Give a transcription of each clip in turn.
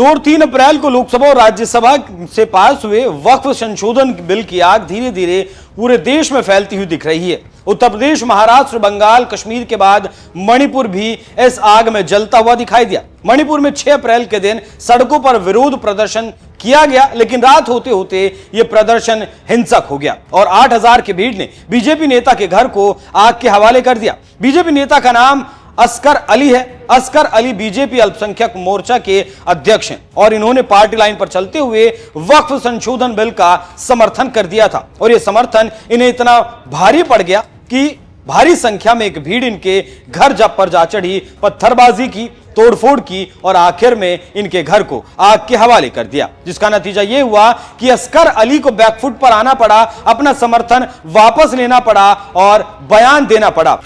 2-3 अप्रैल को लोकसभा और राज्यसभा से पास हुए वक्फ संशोधन बिल की आग धीरे धीरे पूरे देश में फैलती हुई दिख रही है। उत्तर प्रदेश, महाराष्ट्र, बंगाल, कश्मीर के बाद मणिपुर भी इस आग में जलता हुआ दिखाई दिया। मणिपुर में 6 अप्रैल के दिन सड़कों पर विरोध प्रदर्शन किया गया, लेकिन रात होते होते यह प्रदर्शन हिंसक हो गया और 8000 की भीड़ ने बीजेपी नेता के घर को आग के हवाले कर दिया। बीजेपी नेता का नाम असगर अली है। असगर अली बीजेपी अल्पसंख्यक मोर्चा के अध्यक्ष हैं और इन्होंने पार्टी लाइन पर चलते हुए वक्फ संशोधन बिल का समर्थन कर दिया था और यह समर्थन इन्हें इतना भारी पड़ गया कि भारी संख्या में एक भीड़ इनके घर पर जा चढ़ी, पत्थरबाजी की, तोड़फोड़ की और आखिर में इनके घर को आग के हवाले कर दिया, जिसका नतीजा यह हुआ कि असगर अली को बैकफुट पर आना पड़ा, अपना समर्थन वापस लेना पड़ा और बयान देना पड़ा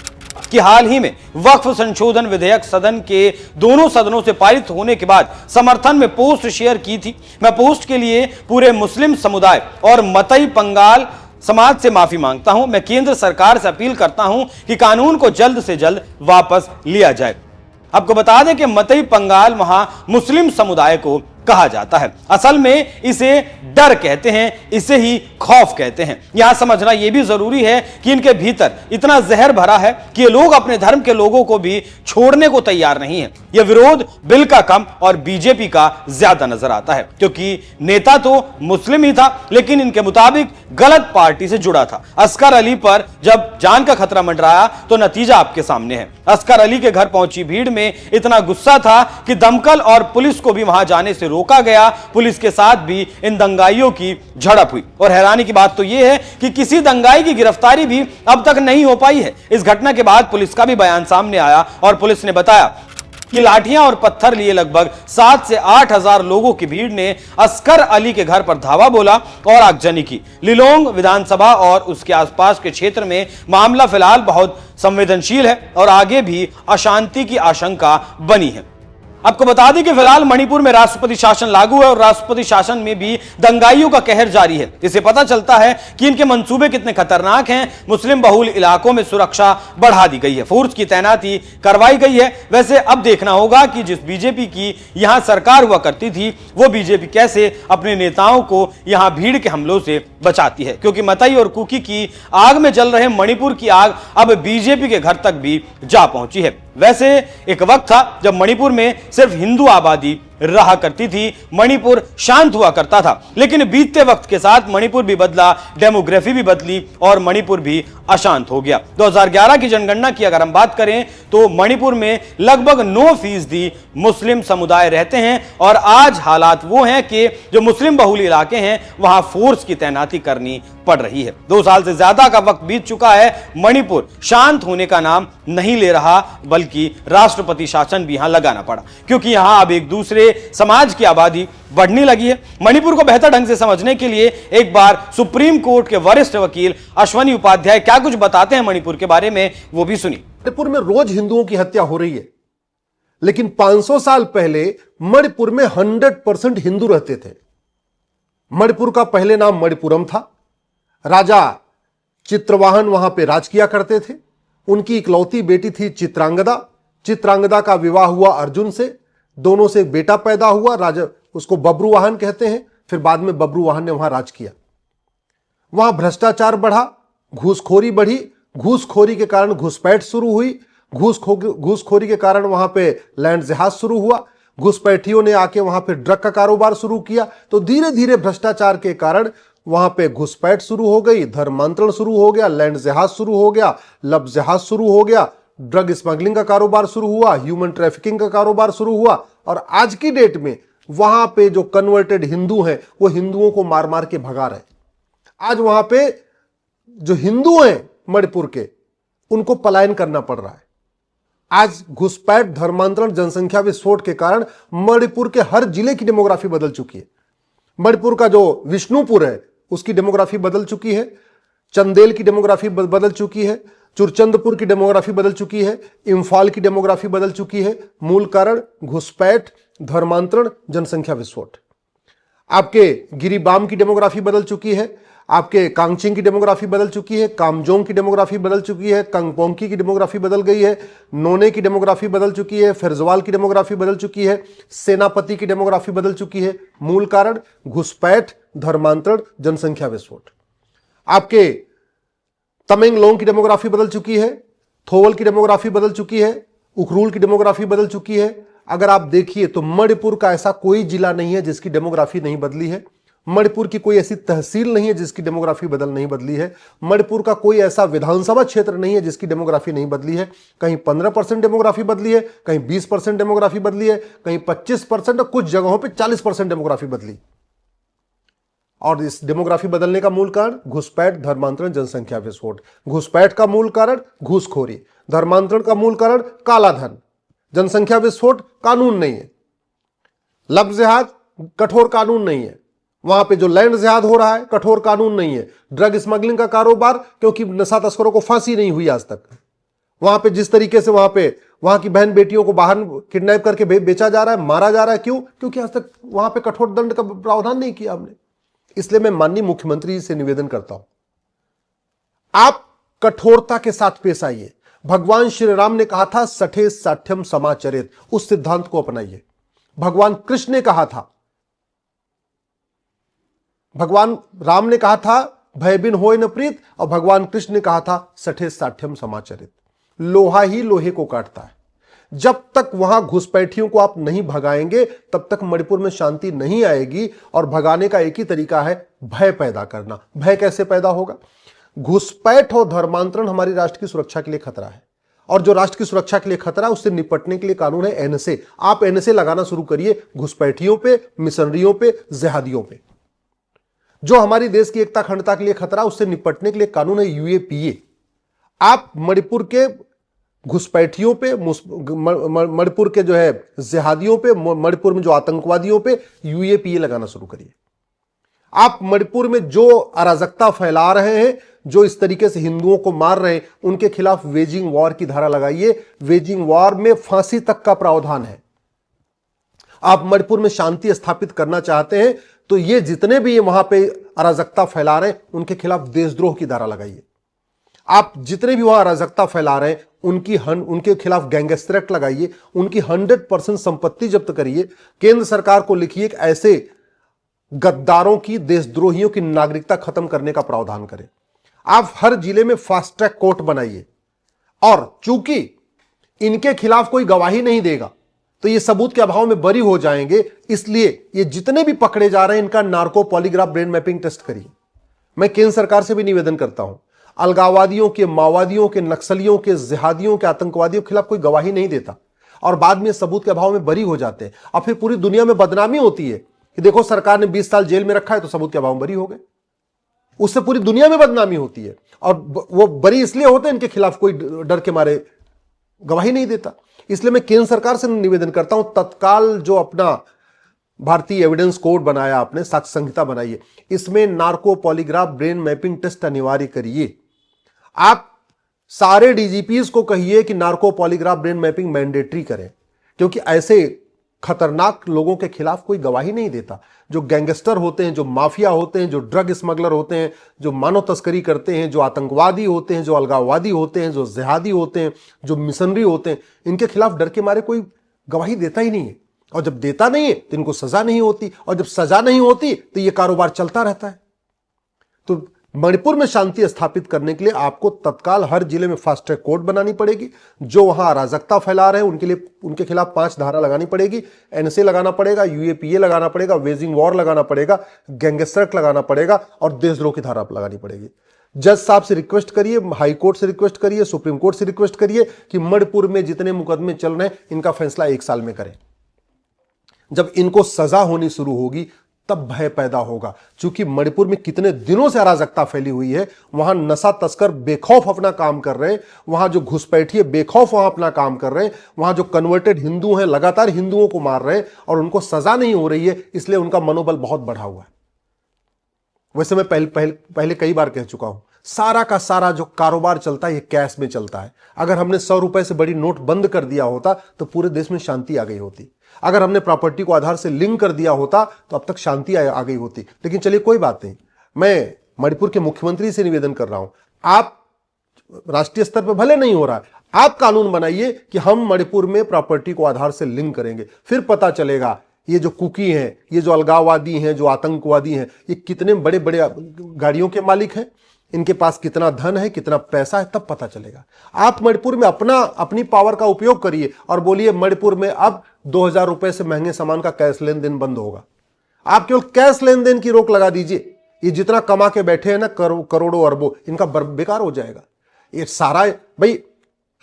कि हाल ही में वक्फ संशोधन विधेयक सदन के दोनों सदनों से पारित होने के बाद समर्थन में पोस्ट शेयर की थी। मैं पोस्ट के लिए पूरे मुस्लिम समुदाय और मतई पंगाल समाज से माफी मांगता हूं। मैं केंद्र सरकार से अपील करता हूं कि कानून को जल्द से जल्द वापस लिया जाए। आपको बता दें कि मतई पंगाल वहां मुस्लिम समुदाय को कहा जाता है। असल में इसे डर कहते हैं, इसे ही खौफ कहते हैं। यहां समझना यह भी जरूरी है कि इनके भीतर इतना जहर भरा है कि ये लोग अपने धर्म के लोगों को भी छोड़ने को तैयार नहीं है। यह विरोध बिल का कम और बीजेपी का ज्यादा नजर आता है, क्योंकि नेता तो मुस्लिम ही था लेकिन इनके मुताबिक गलत पार्टी से जुड़ा था। असगर अली पर जब जान का खतरा मंडराया तो नतीजा आपके सामने है। असगर अली के घर पहुंची भीड़ में इतना गुस्सा था कि दमकल और पुलिस को भी वहां जाने से रोका गया। पुलिस के साथ भी इन दंगाइयों की झड़प हुई और हैरानी की बात तो यह है कि किसी दंगाई की गिरफ्तारी भी अब तक नहीं हो पाई है। इस घटना के बाद पुलिस का भी बयान सामने आया और पुलिस ने बताया कि लाठियां और पत्थर लिए लगभग 7 से 8 हजार लोगों की भीड़ ने असगर अली के घर पर धावा बोला और आगजनी की। लिलोंग विधानसभा और उसके आसपास के क्षेत्र में मामला फिलहाल बहुत संवेदनशील है और आगे भी अशांति की आशंका बनी है। आपको बता दें कि फिलहाल मणिपुर में राष्ट्रपति शासन लागू है और राष्ट्रपति शासन में भी दंगाइयों का कहर जारी है। इससे पता चलता है कि इनके मंसूबे कितने खतरनाक हैं। मुस्लिम बहुल इलाकों में सुरक्षा बढ़ा दी गई है, फोर्स की तैनाती करवाई गई है। वैसे अब देखना होगा कि जिस बीजेपी की यहां सरकार हुआ करती थी वो बीजेपी कैसे अपने नेताओं को यहां भीड़ के हमलों से बचाती है, क्योंकि मतई और कुकी की आग में जल रहे मणिपुर की आग अब बीजेपी के घर तक भी जा पहुंची है। वैसे एक वक्त था जब मणिपुर में सिर्फ हिंदू आबादी रहा करती थी, मणिपुर शांत हुआ करता था, लेकिन बीतते वक्त के साथ मणिपुर भी बदला, डेमोग्राफी भी बदली और मणिपुर भी अशांत हो गया। 2011 की जनगणना की अगर हम बात करें तो मणिपुर में लगभग 9% मुस्लिम समुदाय रहते हैं और आज हालात वो हैं कि जो मुस्लिम बहुल इलाके हैं वहां फोर्स की तैनाती करनी पड़ रही है। 2 साल से ज्यादा का वक्त बीत चुका है, मणिपुर शांत होने का नाम नहीं ले रहा, बल्कि राष्ट्रपति शासन भी यहां लगाना पड़ा, क्योंकि यहां अब एक दूसरे समाज की आबादी बढ़ने लगी है। मणिपुर को बेहतर ढंग से समझने के लिए एक बार सुप्रीम कोर्ट के वरिष्ठ वकील अश्वनी उपाध्याय क्या कुछ बताते हैं मणिपुर के बारे में, वो भी सुनिए। मणिपुर में रोज हिंदुओं की हत्या हो रही है, लेकिन 500 साल पहले मणिपुर में 100% हिंदू रहते थे। मणिपुर का पहले नाम मणिपुरम था। राजा चित्रवाहन वहां पे राज किया करते थे। उनकी इकलौती बेटी थी चित्रांगदा। चित्रांगदा का विवाह हुआ अर्जुन से, दोनों से बेटा पैदा हुआ। राजा उसको बब्रुवाहन कहते हैं। फिर बाद में बब्रुवाहन ने वहां राज किया। वहां भ्रष्टाचार बढ़ा, घूसखोरी बढ़ी, घूसखोरी के कारण घुसपैठ शुरू हुई, घूसखोरी के कारण वहां पे लैंड जहाज शुरू हुआ, घुसपैठियों ने आके वहां पे ड्रग का कारोबार शुरू किया। तो धीरे धीरे भ्रष्टाचार के कारण वहां पे घुसपैठ शुरू हो गई, धर्मांतरण शुरू हो गया, लैंड जहाज शुरू हो गया, लब जहाज शुरू हो गया, ड्रग स्मगलिंग का कारोबार शुरू हुआ, ह्यूमन ट्रैफिकिंग का कारोबार शुरू हुआ। और आज की डेट में वहां पे जो कन्वर्टेड हिंदू हैं वो हिंदुओं को मार मार के भगा रहे। आज वहां पे जो हिंदू हैं मणिपुर के, उनको पलायन करना पड़ रहा है। आज घुसपैठ, धर्मांतरण, जनसंख्या विस्फोट के कारण मणिपुर के हर जिले की डेमोग्राफी बदल चुकी है। मणिपुर का जो विष्णुपुर है उसकी डेमोग्राफी बदल चुकी है, चंदेल की डेमोग्राफी बदल चुकी है, चुरचंदपुर की डेमोग्राफी बदल चुकी है, इंफाल की डेमोग्राफी बदल चुकी है। मूल कारण घुसपैठ, धर्मांतरण, जनसंख्या विस्फोट। आपके गिरिबाम की डेमोग्राफी बदल चुकी है। आपके कांगचिंग की डेमोग्राफी बदल चुकी है, कामजोंग की डेमोग्राफी बदल चुकी है, कंगपोंकी की डेमोग्राफी बदल गई है, नोने की डेमोग्राफी बदल चुकी है, फिरजवाल की डेमोग्राफी बदल चुकी है, सेनापति की डेमोग्राफी बदल चुकी है। मूल कारण घुसपैठ, धर्मांतरण, जनसंख्या विस्फोट। आपके तमेंगलोंग की डेमोग्राफी बदल चुकी है, थोवल की डेमोग्राफी बदल चुकी है, उखरूल की डेमोग्राफी बदल चुकी है। अगर आप देखिए तो मणिपुर का ऐसा कोई जिला नहीं है जिसकी डेमोग्राफी नहीं बदली है। मणिपुर की कोई ऐसी तहसील नहीं है जिसकी डेमोग्राफी नहीं बदली है। मणिपुर का कोई ऐसा विधानसभा क्षेत्र नहीं है जिसकी डेमोग्राफी नहीं बदली है। कहीं 15% डेमोग्राफी बदली है, कहीं 20% डेमोग्राफी बदली है, कहीं 25% और कुछ जगहों पे 40% डेमोग्राफी बदली। और इस डेमोग्राफी बदलने का मूल कारण घुसपैठ, धर्मांतरण, जनसंख्या विस्फोट। घुसपैठ का मूल कारण घूसखोरी, धर्मांतरण का मूल कारण काला धन, जनसंख्या विस्फोट कानून नहीं है, लब जिहाद कठोर कानून नहीं है, वहां पे जो लैंड जिहाद हो रहा है कठोर कानून नहीं है, ड्रग स्मगलिंग का कारोबार, क्योंकि नशा तस्करों को फांसी नहीं हुई आज तक। वहां पे जिस तरीके से वहां की बहन बेटियों को बाहर किडनैप करके बेचा जा रहा है, मारा जा रहा है, क्यों? क्योंकि आज तक वहां पे कठोर दंड का प्रावधान नहीं किया हमने। इसलिए मैं माननीय मुख्यमंत्री जी से निवेदन करता हूं, आप कठोरता के साथ पेश आइए। भगवान श्री राम ने कहा था सठे साठ्यम समाचरित, उस सिद्धांत को अपनाइए। भगवान कृष्ण ने कहा था, भगवान राम ने कहा था भय बिन होय न प्रीत, और भगवान कृष्ण ने कहा था सठे साठ्यम समाचरित। लोहा ही लोहे को काटता है। जब तक वहां घुसपैठियों को आप नहीं भगाएंगे तब तक मणिपुर में शांति नहीं आएगी। और भगाने का एक ही तरीका है, भय पैदा करना। भय कैसे पैदा होगा? घुसपैठ और धर्मांतरण हमारी राष्ट्र की सुरक्षा के लिए खतरा है, और जो राष्ट्र की सुरक्षा के लिए खतरा है उससे निपटने के लिए कानून है एनएसए। आप एनएसए लगाना शुरू करिए घुसपैठियों पे, मिशनरियों पे, जिहादियों पे। जो हमारी देश की एकता अखंडता के लिए खतरा, उससे निपटने के लिए कानून है यूएपीए। आप मणिपुर के घुसपैठियों पे, मणिपुर के जो है जिहादियों पे, मणिपुर में जो आतंकवादियों पे यूएपीए लगाना शुरू करिए। आप मणिपुर में जो अराजकता फैला रहे हैं, जो इस तरीके से हिंदुओं को मार रहे हैं, उनके खिलाफ वेजिंग वॉर की धारा लगाइए। वेजिंग वॉर में फांसी तक का प्रावधान है। आप मणिपुर में शांति स्थापित करना चाहते हैं तो ये जितने भी वहां पे अराजकता फैला रहे हैं उनके खिलाफ देशद्रोह की धारा लगाइए। आप जितने भी वहां अराजकता फैला रहे हैं उनके खिलाफ गैंगस्टर एक्ट लगाइए। उनकी 100% संपत्ति जब्त करिए। केंद्र सरकार को लिखिए कि ऐसे गद्दारों की, देशद्रोहियों की नागरिकता खत्म करने का प्रावधान करें। आप हर जिले में फास्ट ट्रैक कोर्ट बनाइए, और चूंकि इनके खिलाफ कोई गवाही नहीं देगा तो ये सबूत के अभाव में बरी हो जाएंगे, इसलिए ये जितने भी पकड़े जा रहे हैं इनका narco polygraph brain mapping test करिए। मैं केंद्र सरकार से भी निवेदन करता हूं, अलगाववादियों के, माओवादियों के, नक्सलियों के, जिहादियों के, आतंकवादियों के खिलाफ कोई गवाही नहीं देता और बाद में सबूत के अभाव में बरी हो जाते हैं, और फिर पूरी दुनिया में बदनामी होती है कि देखो सरकार ने 20 साल जेल में रखा है तो सबूत के अभाव में बरी हो गए। उससे पूरी दुनिया में बदनामी होती है, और वो बरी इसलिए होते हैं इनके खिलाफ कोई डर के मारे गवाही नहीं देता। इसलिए मैं केंद्र सरकार से निवेदन करता हूं, तत्काल जो अपना भारतीय एविडेंस कोड बनाया आपने, साक्ष्य संहिता बनाई है, इसमें narco polygraph brain mapping test अनिवार्य करिए। आप सारे डीजीपीज को कहिए कि narco polygraph brain mapping mandatory करें, क्योंकि ऐसे खतरनाक लोगों के खिलाफ कोई गवाही नहीं देता। जो गैंगस्टर होते हैं, जो माफिया होते हैं, जो ड्रग स्मगलर होते हैं, जो मानव तस्करी करते हैं, जो आतंकवादी होते हैं, जो अलगाववादी होते हैं, जो जिहादी होते हैं, जो मिशनरी होते हैं, इनके खिलाफ डर के मारे कोई गवाही देता ही नहीं है। और जब देता नहीं है तो इनको सजा नहीं होती, और जब सजा नहीं होती तो ये कारोबार चलता रहता है। तो मणिपुर में शांति स्थापित करने के लिए आपको तत्काल हर जिले में फास्ट ट्रैक कोर्ट बनानी पड़ेगी। जो वहां अराजकता फैला रहे हैं उनके खिलाफ 5 धारा लगानी पड़ेगी, एनएसए लगाना पड़ेगा, यूएपीए लगाना पड़ेगा, वेजिंग वॉर लगाना पड़ेगा, गैंगस्टर एक्ट लगाना पड़ेगा, और देशद्रोह की धारा लगानी पड़ेगी। जज साहब से रिक्वेस्ट करिए, हाई कोर्ट से रिक्वेस्ट करिए, सुप्रीम कोर्ट से रिक्वेस्ट करिए कि मणिपुर में जितने मुकदमे चल रहे हैं इनका फैसला 1 साल में करें। जब इनको सजा होनी शुरू होगी तब भय पैदा होगा। क्योंकि मणिपुर में कितने दिनों से अराजकता फैली हुई है, वहां नशा तस्कर बेखौफ अपना काम कर रहे हैं, वहां जो घुसपैठिए बेखौफ वहां अपना काम कर रहे हैं, वहां जो कन्वर्टेड हिंदू हैं लगातार हिंदुओं को मार रहे हैं और उनको सजा नहीं हो रही है, इसलिए उनका मनोबल बहुत बढ़ा हुआ है। वैसे मैं पहले कई बार कह चुका हूं, सारा का सारा जो कारोबार चलता है ये कैश में चलता है। अगर हमने 100 रुपए से बड़ी नोट बंद कर दिया होता तो पूरे देश में शांति आ गई होती। अगर हमने प्रॉपर्टी को आधार से लिंक कर दिया होता तो अब तक शांति आ गई होती। लेकिन चलिए कोई बात नहीं, मैं मणिपुर के मुख्यमंत्री से निवेदन कर रहा हूं, आप राष्ट्रीय स्तर पर भले नहीं हो रहा है, आप कानून बनाइए कि हम मणिपुर में प्रॉपर्टी को आधार से लिंक करेंगे। फिर पता चलेगा ये जो कुकी हैं, ये जो अलगाववादी हैं, जो आतंकवादी हैं, ये कितने बड़े बड़े गाड़ियों के मालिक हैं, इनके पास कितना धन है, कितना पैसा है, तब पता चलेगा। आप मणिपुर में अपनी पावर का उपयोग करिए और बोलिए मणिपुर में अब 2000 रुपए से महंगे सामान का कैश लेन देन बंद होगा। आप केवल कैश लेन देन की रोक लगा दीजिए, ये जितना कमा के बैठे हैं ना करोड़ों अरबों, इनका बेकार हो जाएगा। ये सारा भाई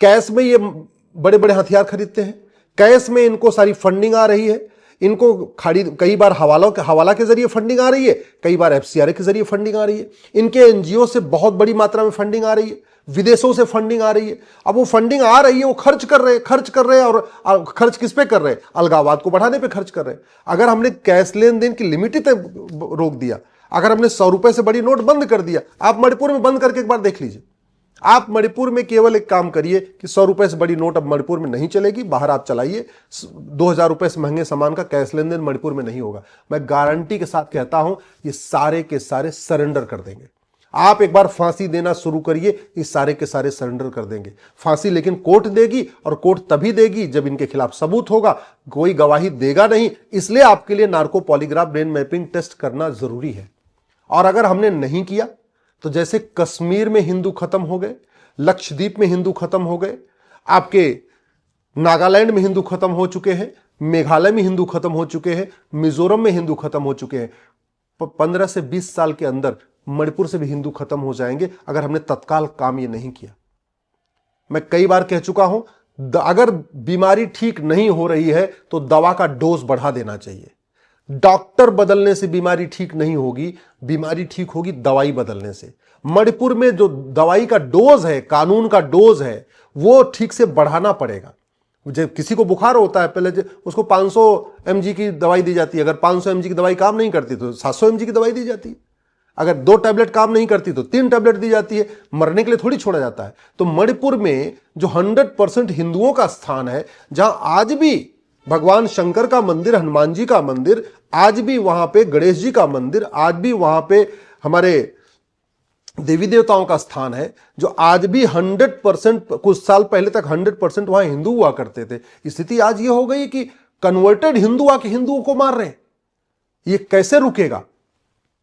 कैश में ये बड़े बड़े हथियार खरीदते हैं, कैश में इनको सारी फंडिंग आ रही है, इनको कई बार हवाला के जरिए फंडिंग आ रही है, कई बार एफसीआरए के जरिए फंडिंग आ रही है, इनके एनजीओ से बहुत बड़ी मात्रा में फंडिंग आ रही है, विदेशों से फंडिंग आ रही है। अब वो फंडिंग आ रही है, वो खर्च कर रहे हैं और खर्च किस पे कर रहे हैं? अलगाववाद को बढ़ाने पे खर्च कर रहे हैं। अगर हमने कैश लेन देन की लिमिट ही रोक दिया, अगर हमने 100 रुपए से बड़ी नोट बंद कर दिया, आप मणिपुर में बंद करके एक बार देख लीजिए। आप मणिपुर में केवल एक काम करिए कि 100 रुपए से बड़ी नोट अब मणिपुर में नहीं चलेगी, बाहर आप चलाइए। 2000 रुपए से महंगे सामान का कैश लेन देन मणिपुर में नहीं होगा। मैं गारंटी के साथ कहता हूं, ये सारे के सारे सरेंडर कर देंगे। आप एक बार फांसी देना शुरू करिए, ये सारे के सारे सरेंडर कर देंगे। फांसी लेकिन कोर्ट देगी, और कोर्ट तभी देगी जब इनके खिलाफ सबूत होगा। कोई गवाही देगा नहीं, इसलिए आपके लिए narco polygraph brain mapping test करना जरूरी है। और अगर हमने नहीं किया तो जैसे कश्मीर में हिंदू खत्म हो गए, लक्षद्वीप में हिंदू खत्म हो गए, आपके नागालैंड में हिंदू खत्म हो चुके हैं, मेघालय में हिंदू खत्म हो चुके हैं, मिजोरम में हिंदू खत्म हो चुके हैं, 15 से 20 साल के अंदर मणिपुर से भी हिंदू खत्म हो जाएंगे अगर हमने तत्काल काम ये नहीं किया। मैं कई बार कह चुका हूं, अगर बीमारी ठीक नहीं हो रही है तो दवा का डोज बढ़ा देना चाहिए। डॉक्टर बदलने से बीमारी ठीक नहीं होगी, बीमारी ठीक होगी दवाई बदलने से। मणिपुर में जो दवाई का डोज है, कानून का डोज है, वो ठीक से बढ़ाना पड़ेगा। जब किसी को बुखार होता है, पहले उसको 500 mg की दवाई दी जाती है। अगर 500 mg की दवाई काम नहीं करती तो 700 mg की दवाई दी जाती है। अगर 2 टैबलेट काम नहीं करती तो 3 टैबलेट दी जाती है। मरने के लिए थोड़ी छोड़ा जाता है। तो मणिपुर में जो 100% हिंदुओं का स्थान है, जहां आज भी भगवान शंकर का मंदिर, हनुमान जी का मंदिर, आज भी वहां पे गणेश जी का मंदिर, आज भी वहां पे हमारे देवी देवताओं का स्थान है, जो आज भी 100%, कुछ साल पहले तक 100% वहां हिंदू हुआ करते थे। स्थिति आज ये हो गई कि कन्वर्टेड हिंदू आके हिंदुओं को मार रहे हैं। ये कैसे रुकेगा?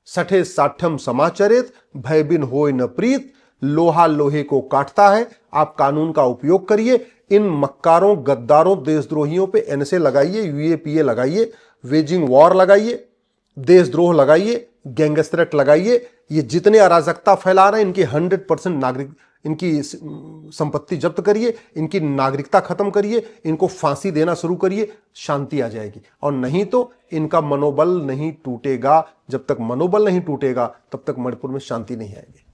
सठे साठम समाचरित, भय बिन होय न प्रीत, लोहा लोहे को काटता है। आप कानून का उपयोग करिए, इन मक्कारों, गद्दारों, देशद्रोहियों पे एनएसए लगाइए, यूएपीए लगाइए, वेजिंग वॉर लगाइए, देशद्रोह लगाइए, गैंगस्टर एक्ट लगाइए। ये जितने अराजकता फैला रहे हैं, इनकी 100% नागरिक, इनकी संपत्ति जब्त करिए, इनकी नागरिकता खत्म करिए, इनको फांसी देना शुरू करिए, शांति आ जाएगी। और नहीं तो इनका मनोबल नहीं टूटेगा। जब तक मनोबल नहीं टूटेगा तब तक मणिपुर में शांति नहीं आएगी।